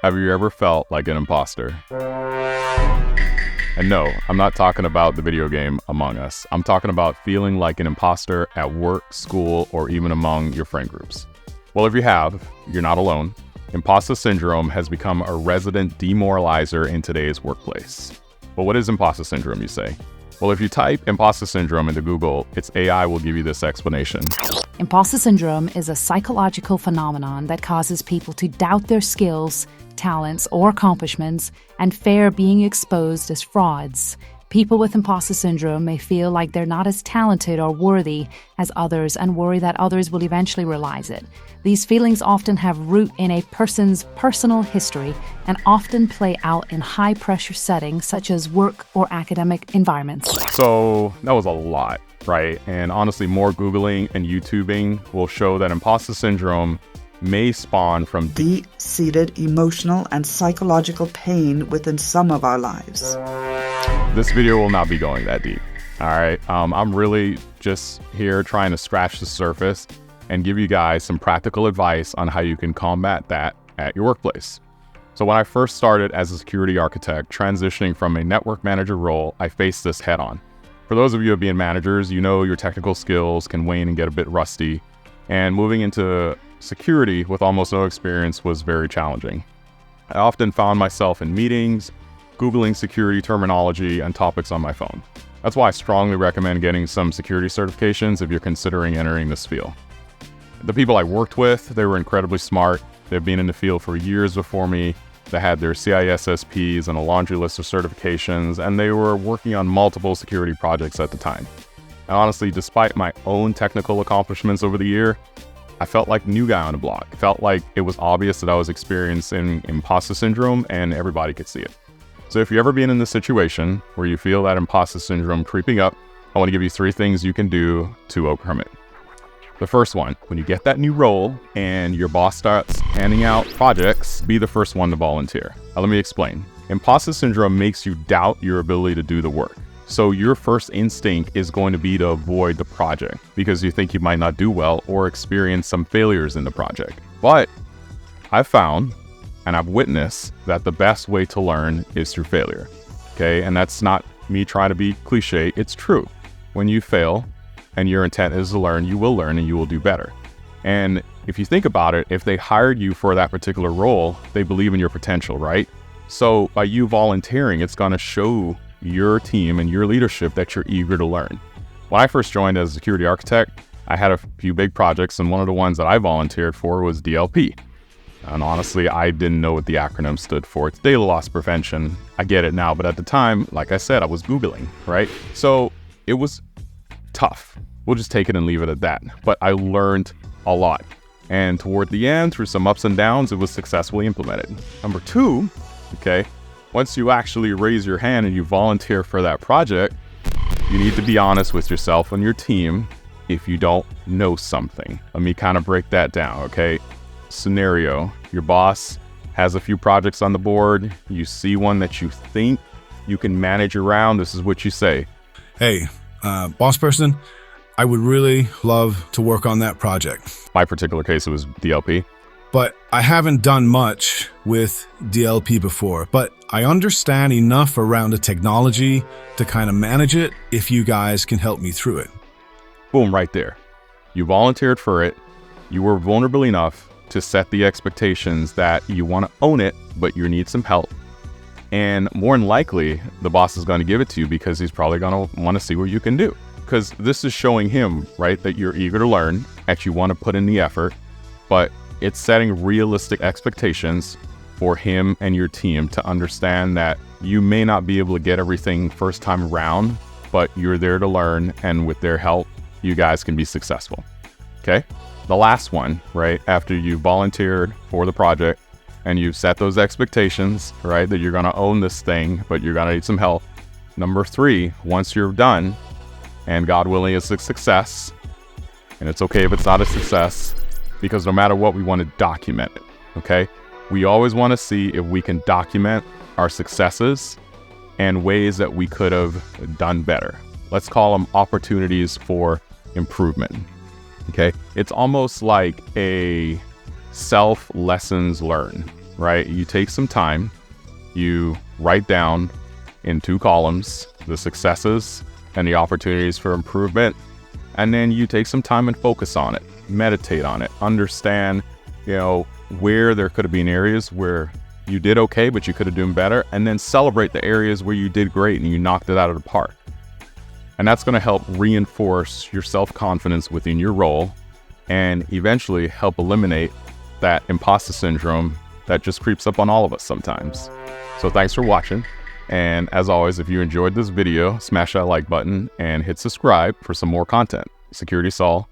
Have you ever felt like an imposter? And no, I'm not talking about the video game Among Us. I'm talking about feeling like an imposter at work, school, or even among your friend groups. Well, if you have, you're not alone. Imposter syndrome has become a resident demoralizer in today's workplace. But what is imposter syndrome, you say? Well, if you type imposter syndrome into Google, its AI will give you this explanation. Imposter syndrome is a psychological phenomenon that causes people to doubt their skills, talents, or accomplishments and fear being exposed as frauds. People with imposter syndrome may feel like they're not as talented or worthy as others and worry that others will eventually realize it. These feelings often have root in a person's personal history and often play out in high-pressure settings such as work or academic environments. So that was a lot, right? And honestly, more Googling and YouTubing will show that imposter syndrome may spawn from deep-seated emotional and psychological pain within some of our lives. This video will not be going that deep, all right? I'm really just here trying to scratch the surface and give you guys some practical advice on how you can combat that at your workplace. So when I first started as a security architect, transitioning from a network manager role, I faced this head on. For those of you who have been managers, you know your technical skills can wane and get a bit rusty, and moving into security with almost no experience was very challenging. I often found myself in meetings, Googling security terminology and topics on my phone. That's why I strongly recommend getting some security certifications if you're considering entering this field. The people I worked with, they were incredibly smart. They've been in the field for years before me. They had their CISSPs and a laundry list of certifications, and they were working on multiple security projects at the time. And honestly, despite my own technical accomplishments over the year, I felt like the new guy on the block. It felt like it was obvious that I was experiencing imposter syndrome and everybody could see it. So if you've ever been in this situation where you feel that imposter syndrome creeping up, I want to give you 3 things you can do to overcome it. The first one, when you get that new role and your boss starts handing out projects, be the first one to volunteer. Now, let me explain. Imposter syndrome makes you doubt your ability to do the work. So your first instinct is going to be to avoid the project because you think you might not do well or experience some failures in the project. But I've found and I've witnessed that the best way to learn is through failure. Okay, and that's not me trying to be cliche, it's true. When you fail and your intent is to learn, you will learn and you will do better. And if you think about it, if they hired you for that particular role, they believe in your potential, right? So by you volunteering, it's going to show your team and your leadership that you're eager to learn. When I first joined as a security architect, I had a few big projects, and one of the ones that I volunteered for was DLP. And honestly, I didn't know what the acronym stood for. It's data loss prevention. I get it now, but at the time, like I said, I was Googling, right? So it was tough. We'll just take it and leave it at that. But I learned a lot. And toward the end, through some ups and downs, it was successfully implemented. Number 2, okay, once you actually raise your hand and you volunteer for that project, you need to be honest with yourself and your team if you don't know something. Let me kind of break that down, okay? Scenario, your boss has a few projects on the board. You see one that you think you can manage around. This is what you say. Hey, boss person, I would really love to work on that project. My particular case, it was DLP. But I haven't done much with DLP before, but I understand enough around the technology to kind of manage it if you guys can help me through it. Boom, right there. You volunteered for it. You were vulnerable enough to set the expectations that you want to own it, but you need some help. And more than likely, the boss is going to give it to you because he's probably going to want to see what you can do. Because this is showing him, right, that you're eager to learn, that you want to put in the effort, but it's setting realistic expectations for him and your team to understand that you may not be able to get everything first time around, but you're there to learn, and with their help, you guys can be successful. Okay? The last one, right, after you volunteered for the project and you've set those expectations, right, that you're going to own this thing, but you're going to need some help. Number 3, once you're done, and God willing it's a success, and it's okay if it's not a success, because no matter what, we want to document it, okay? We always want to see if we can document our successes and ways that we could have done better. Let's call them opportunities for improvement, okay? It's almost like a self lessons learned, right? You take some time, you write down in 2 columns the successes and the opportunities for improvement, and then you take some time and focus on it, meditate on it, understand, where there could have been areas where you did okay, but you could have done better, and then celebrate the areas where you did great and you knocked it out of the park. And that's going to help reinforce your self-confidence within your role and eventually help eliminate that imposter syndrome that just creeps up on all of us sometimes. So thanks for watching. And as always, if you enjoyed this video, smash that like button and hit subscribe for some more content. Security Saul,